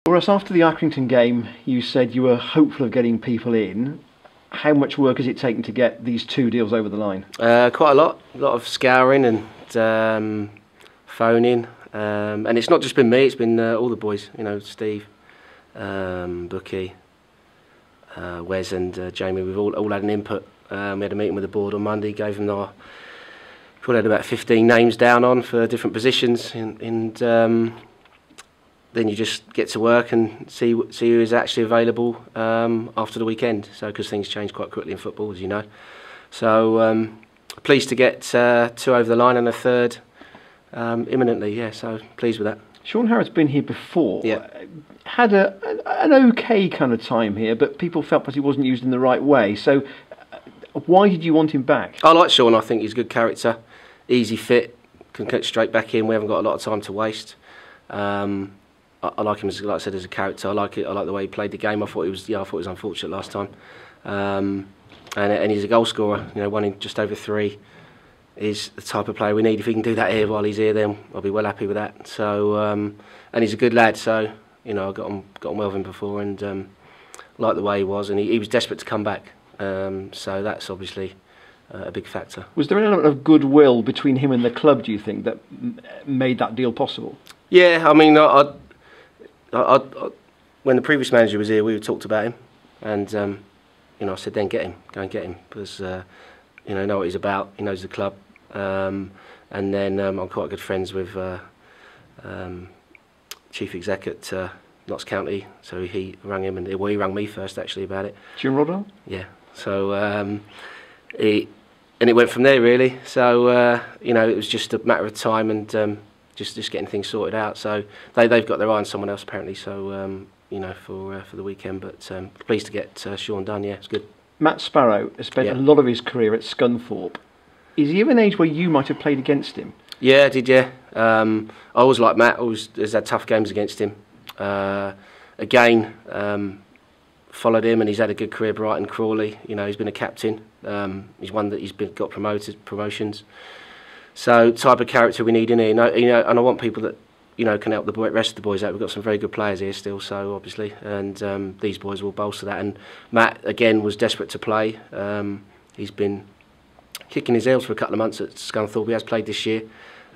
Whereas after the Accrington game, you said you were hopeful of getting people in. How much work has it taken to get these 2 deals over the line? Quite a lot of scouring and phoning, and it's not just been me; it's been all the boys. You know, Steve, Bookie, Wes, and Jamie. We've all had an input. We had a meeting with the board on Monday. Gave them our probably had about 15 names down on for different positions, and then you just get to work and see who is actually available after the weekend. So because things change quite quickly in football, as you know. So pleased to get 2 over the line and a 3rd imminently. Yeah, so pleased with that. Sean Harrod's been here before. Yeah. Had an okay kind of time here, but people felt that he wasn't used in the right way. So why did you want him back? I like Sean. I think he's a good character, easy fit, can get straight back in. We haven't got a lot of time to waste. I like him as, like I said, as a character. I like it. I like the way he played the game. I thought it was unfortunate last time, and he's a goal scorer. You know, 1 in just over 3 is the type of player we need. If he can do that here while he's here, then I'll be well happy with that. So, and he's a good lad. So, you know, I got on well with him before, and liked the way he was, and he was desperate to come back. So that's obviously a big factor. Was there an element of goodwill between him and the club, do you think, that made that deal possible? Yeah, I mean, when the previous manager was here, we talked about him, and you know, I said, then get him, go and get him, because you know what he's about. He knows the club, and then I'm quite good friends with chief exec at Notts County, so he rang him, and he rang me first actually about it. Jim Rodwell? Yeah. So it went from there really. So you know, it was just a matter of time and just getting things sorted out. So they've got their eye on someone else apparently. So you know, for the weekend. But pleased to get Sean done. Yeah, it's good. Matt Sparrow has spent a lot of his career at Scunthorpe. Is he of an age where you might have played against him? Yeah, I did. Yeah, I always liked Matt. Always has had tough games against him. Again, followed him, and he's had a good career. Brighton, Crawley. You know, he's been a captain. He's got promotions. So type of character we need in here. You know, and I want people that, you know, can help the rest of the boys out. We've got some very good players here still, so obviously, and these boys will bolster that. And Matt again was desperate to play. He's been kicking his heels for a couple of months at Scunthorpe. He has played this year,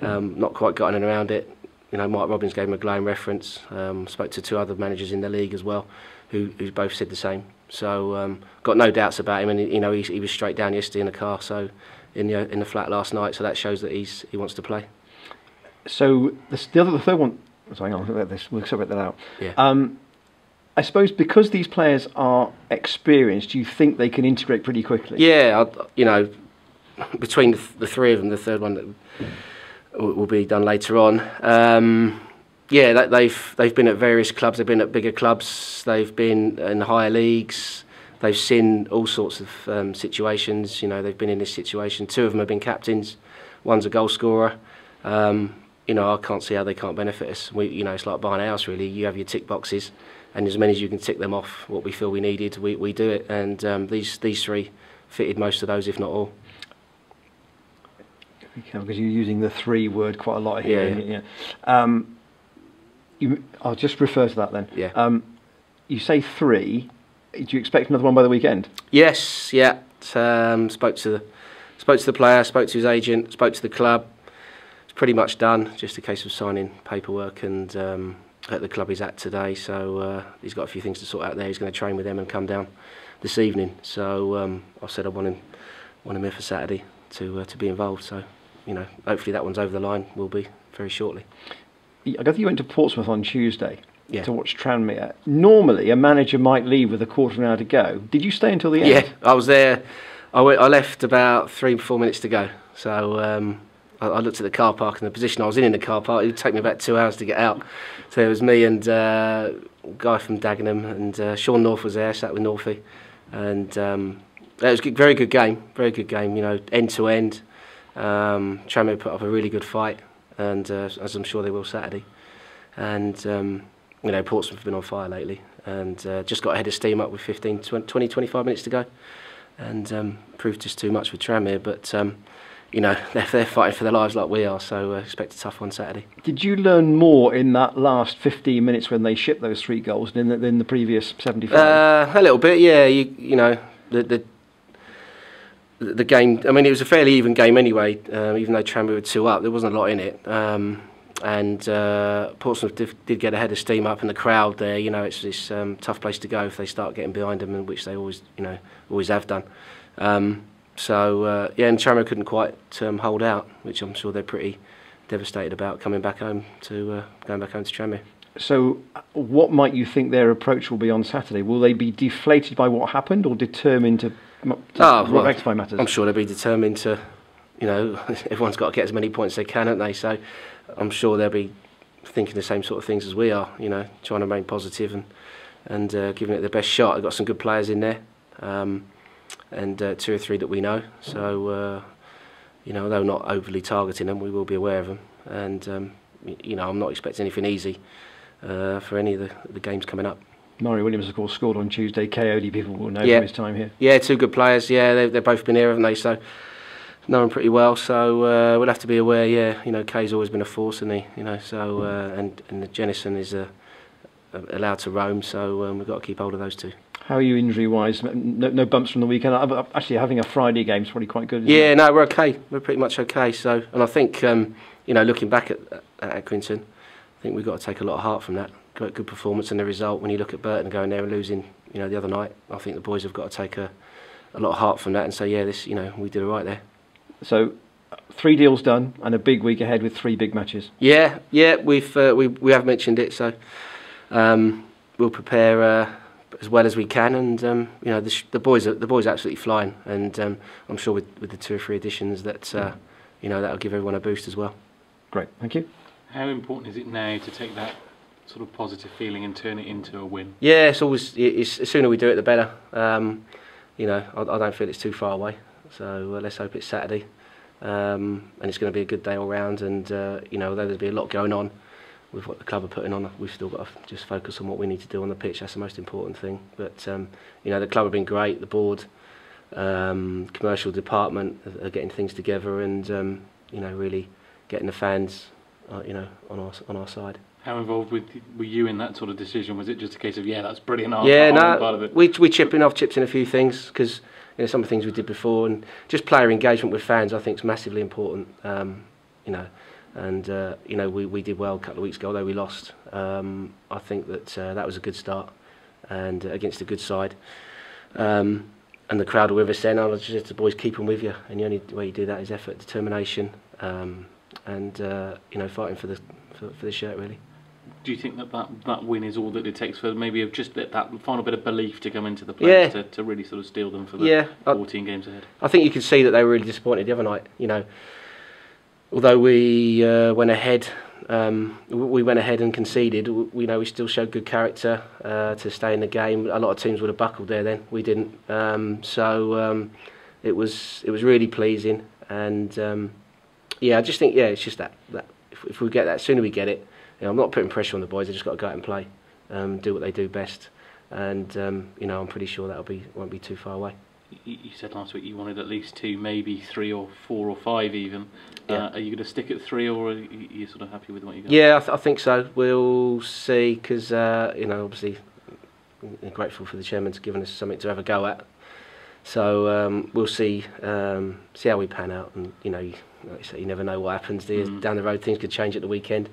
not quite gotten around it. You know, Mike Robbins gave him a glowing reference. Spoke to 2 other managers in the league as well, who both said the same. So got no doubts about him, and you know, he was straight down yesterday in the car. So in the flat last night. So that shows that he wants to play. So the third one. Sorry, hang on, about this. We'll separate that out. Yeah. I suppose because these players are experienced, do you think they can integrate pretty quickly? Yeah, you know, between the 3 of them, the third one will be done later on. Yeah, they've been at various clubs. They've been at bigger clubs. They've been in higher leagues. They've seen all sorts of situations. You know, they've been in this situation. 2 of them have been captains. One's a goal scorer. You know, I can't see how they can't benefit us. You know, it's like buying a house really. You have your tick boxes, and as many as you can tick them off, what we feel we needed, we do it. And these 3 fitted most of those, if not all. Because you're using the 3 word quite a lot here. Yeah. I'll just refer to that then. Yeah. You say 3. Do you expect another one by the weekend? Yes. Yeah. Spoke to the player, spoke to his agent, spoke to the club. It's pretty much done. Just a case of signing paperwork and at the club he's at today. So he's got a few things to sort out there. He's going to train with them and come down this evening. So I said I want him here for Saturday to be involved. So you know, hopefully that one's over the line. Will be very shortly. I don't think you went to Portsmouth on Tuesday. Yeah. To watch Tranmere. Normally, a manager might leave with a quarter of an hour to go. Did you stay until the end? Yeah, I was there. I left about 3-4 minutes to go. So I looked at the car park and the position I was in the car park. It would take me about 2 hours to get out. So it was me and a guy from Dagenham, and Sean North was there, sat with Northie, and it was a very good game. Very good game. You know, end to end. Tranmere put up a really good fight, and as I'm sure they will Saturday. And you know, Portsmouth have been on fire lately, and just got ahead of steam up with 20, 25 minutes to go, and proved just too much with Tranmere. But you know, they're fighting for their lives like we are, so expect a tough one Saturday. Did you learn more in that last 15 minutes when they shipped those 3 goals than the previous 75? A little bit, yeah. You know, the game, I mean, it was a fairly even game anyway, even though Tranmere were 2 up, there wasn't a lot in it. And Portsmouth did get a head of steam up, and the crowd there, you know, it's this tough place to go if they start getting behind them, and which they always, you know, always have done. So yeah, and Tranmere couldn't quite hold out, which I'm sure they're pretty devastated about going back home to Tranmere. So, what might you think their approach will be on Saturday? Will they be deflated by what happened, or determined to rectify matters? I'm sure they'll be determined to. You know, everyone's got to get as many points as they can, haven't they? So, I'm sure they'll be thinking the same sort of things as we are. You know, trying to remain positive and giving it their best shot. They've got some good players in there. And 2 or 3 that we know, so you know, though not overly targeting them, we will be aware of them, and you know, I'm not expecting anything easy for any of the games coming up. Murray Williams, of course, scored on Tuesday. KOD, people will know from his time here. Yeah, 2 good players. Yeah, they've both been here, haven't they? So know them pretty well. So we'll have to be aware. Yeah, you know, Kay's always been a force, isn't he? You know, so and Jennison is allowed to roam, so we've got to keep hold of those 2. How are you injury-wise? No bumps from the weekend. Actually, having a Friday game is probably quite good. Yeah, no, we're okay. We're pretty much okay. So, and I think you know, looking back at Accrington, I think we've got to take a lot of heart from that. Good performance and the result. When you look at Burton going there and losing, you know, the other night, I think the boys have got to take a lot of heart from that and say, yeah, this, you know, we did all right there. So, 3 deals done and a big week ahead with 3 big matches. Yeah, we have mentioned it. So, we'll prepare as well as we can, and you know, the boys are absolutely flying, and I'm sure with the 2 or 3 additions that you know, that'll give everyone a boost as well. Great, thank you. How important is it now to take that sort of positive feeling and turn it into a win? Yeah, it's always the sooner we do it, the better. You know, I don't feel it's too far away, so let's hope it's Saturday, and it's going to be a good day all round. And you know, although there'll be a lot going on with what the club are putting on, we've still got to just focus on what we need to do on the pitch. That's the most important thing. But you know, the club have been great. The board, commercial department are getting things together, and you know, really getting the fans, you know, on our side. How involved were you in that sort of decision? Was it just a case of, yeah, that's brilliant? Yeah, no, part of it? we chipped in a few things, because you know, some of the things we did before, and just player engagement with fans, I think, is massively important. You know. And you know, we did well a couple of weeks ago, although we lost. I think that that was a good start, and against a good side. And the crowd were with us then. I was just, the boys, keep them with you, and the only way you do that is effort, determination, and you know, fighting for the shirt, really. Do you think that win is all that it takes for maybe just that final bit of belief to come into the players, to really sort of steel them for the 14 games ahead? I think you could see that they were really disappointed the other night. You know, although we went ahead and conceded, we know we still showed good character to stay in the game. A lot of teams would have buckled there then. We didn't. So it was really pleasing, and yeah, I just think, yeah, it's just that if we get that, sooner we get it. You know, I'm not putting pressure on the boys. They just got to go out and play, do what they do best, and you know, I'm pretty sure won't be too far away. You said last week you wanted at least 2, maybe 3 or 4 or 5 even. Yeah. Are you going to stick at 3, or are you sort of happy with what you got? Yeah, I think so. We'll see, because you know, obviously, I'm grateful for the chairman to giving us something to have a go at. So we'll see how we pan out, and you know, like you say, you never know what happens. Down the road, things could change at the weekend.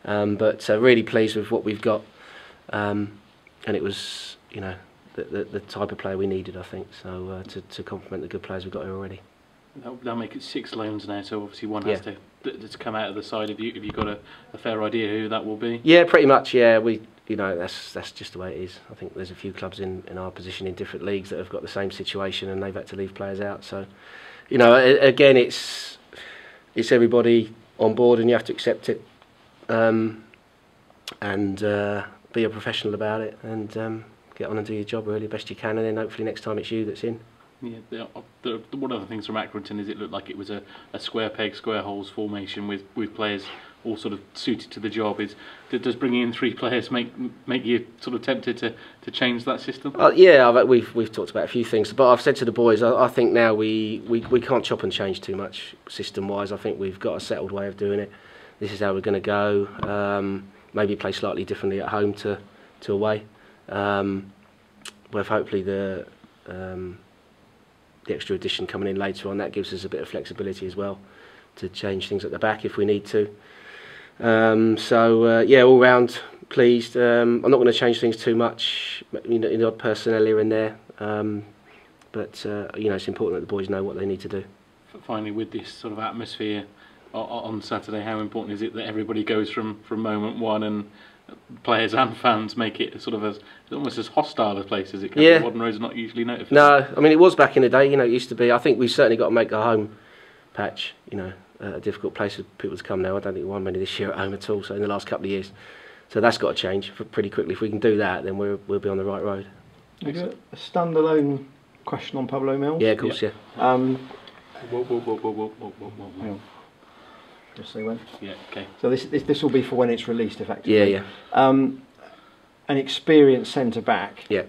But really pleased with what we've got, and it was, you know, the type of player we needed, I think, so to complement the good players we've got here already. That'll make it 6 loans now, so obviously one has to come out of the side. Have you got a fair idea who that will be? Yeah, pretty much, yeah. You know, that's just the way it is. I think there's a few clubs in our position in different leagues that have got the same situation, and they've had to leave players out. So, you know, again, it's everybody on board, and you have to accept it, and be a professional about it, and get on and do your job really best you can, and then hopefully next time it's you that's in. Yeah, one of the things from Accrington is it looked like it was a square peg, square holes formation with players all sort of suited to the job. Does bringing in 3 players make you sort of tempted to change that system? Yeah, we've talked about a few things, but I've said to the boys, I think now we can't chop and change too much system wise. I think we've got a settled way of doing it. This is how we're going to go. Maybe play slightly differently at home to away. With hopefully the extra addition coming in later on, that gives us a bit of flexibility as well to change things at the back if we need to. Yeah, all round pleased. I'm not going to change things too much, in the odd personnel here and there, but it's important that the boys know what they need to do. Finally, with this sort of atmosphere on Saturday, how important is it that everybody goes from moment one, and players and fans make it sort of almost as hostile a place as it can be? Modern Road's not usually noted for that. No, I mean, it was back in the day. It used to be. I think we've certainly got to make our home patch, a difficult place for people to come now. I don't think we won many this year at home at all, so in the last couple of years. So that's got to change pretty quickly. If we can do that, then we'll be on the right road. A standalone question on Pablo Mills? Yeah, of course, yeah. Just say when. Yeah, okay. So this will be for when it's released, effectively. Yeah, yeah. An experienced centre back. Yeah.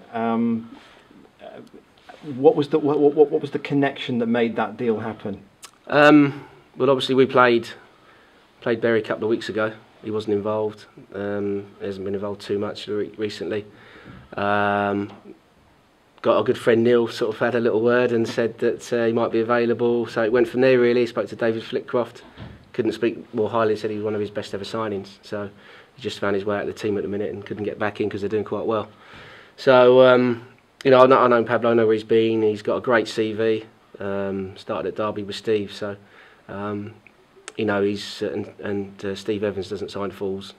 What was the connection that made that deal happen? Well, obviously we played Barry a couple of weeks ago. He wasn't involved. He hasn't been involved too much recently. Got a good friend Neil sort of had a little word and said that he might be available. So it went from there really. Spoke to David Flitcroft. Couldn't speak more highly. Said he was one of his best ever signings. So he just found his way out of the team at the minute and couldn't get back in because they're doing quite well. So I know Pablo. I know where he's been. He's got a great CV. Started at Derby with Steve. So he's and Steve Evans doesn't sign fools.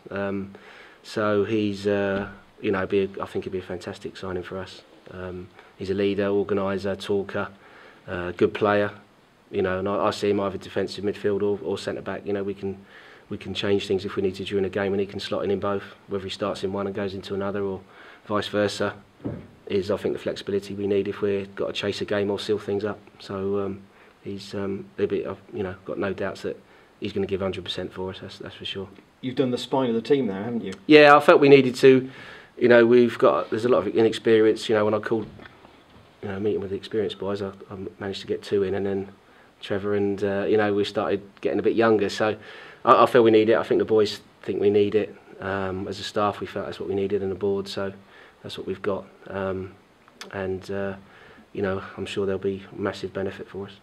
So he's I think he'd be a fantastic signing for us. He's a leader, organiser, talker, good player. And I see him either defensive midfield or centre back. We can change things if we need to during a game, and he can slot in both. Whether he starts in one and goes into another, or vice versa, is I think the flexibility we need if we've got to chase a game or seal things up. So he's got no doubts that he's going to give 100% for us. That's for sure. You've done the spine of the team there, haven't you? Yeah, I felt we needed to. There's a lot of inexperience. When I called, meeting with the experienced boys, I managed to get 2 in, and then Trevor and we started getting a bit younger. So I feel we need it. I think the boys think we need it. As a staff, we felt that's what we needed, and the board. So that's what we've got. I'm sure there'll be massive benefit for us.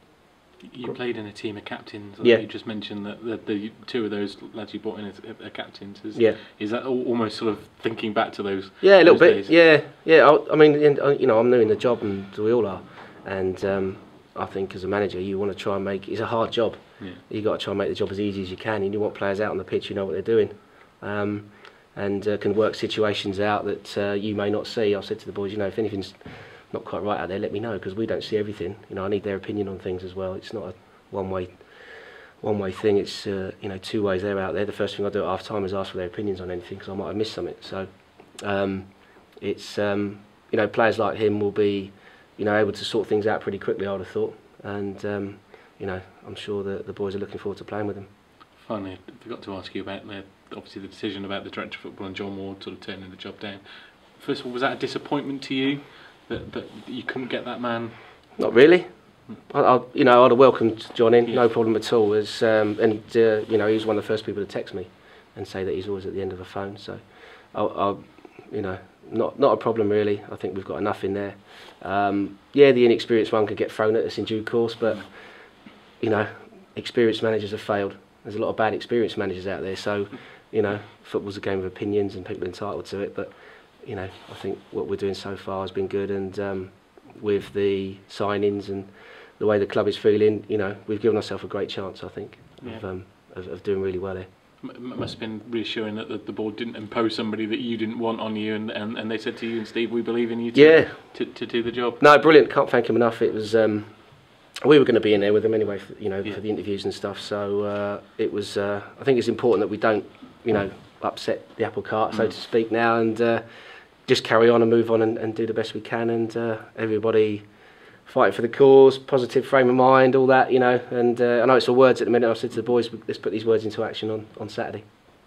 You played in a team of captains. Yeah. You just mentioned that the 2 of those lads you brought in are captains. Is that almost sort of thinking back to those? Yeah, a little bit. Days? Yeah. I'm new in the job, and we all are. And I think as a manager, you want to try and make it's a hard job. Yeah. You got to try and make the job as easy as you can. And you want players out on the pitch who know what they're doing, and can work situations out that you may not see. I've said to the boys, if anything's not quite right out there, let me know, because we don't see everything. I need their opinion on things as well. It's not a one-way thing. It's 2 ways. They're out there. The first thing I do at half time is ask for their opinions on anything, because I might have missed something. So it's players like him will be able to sort things out pretty quickly, I would have thought, and I'm sure that the boys are looking forward to playing with him. Finally, I forgot to ask you about obviously the decision about the director of football and John Ward sort of turning the job down. First of all, was that a disappointment to you that you couldn't get that man? Not really. I'd have welcomed John in, no problem at all. He was one of the first people to text me and say that he's always at the end of the phone. So, not a problem really. I think we've got enough in there. The inexperienced one could get thrown at us in due course, but experienced managers have failed. There's a lot of bad experienced managers out there. So, football's a game of opinions, and people are entitled to it. But I think what we're doing so far has been good, and with the signings and the way the club is feeling, we've given ourselves a great chance, I think, of doing really well there. It must have been reassuring that the board didn't impose somebody that you didn't want on you, and they said to you and Steve, we believe in you to do the job. No, brilliant. Can't thank him enough. It was we were going to be in there with him anyway, for the interviews and stuff. So it was. I think it's important that we don't, upset the apple cart, so to speak, now, and just carry on and move on and do the best we can. And everybody fighting for the cause, positive frame of mind, all that, you know. And I know it's all words at the minute. I've said to the boys, let's put these words into action on Saturday.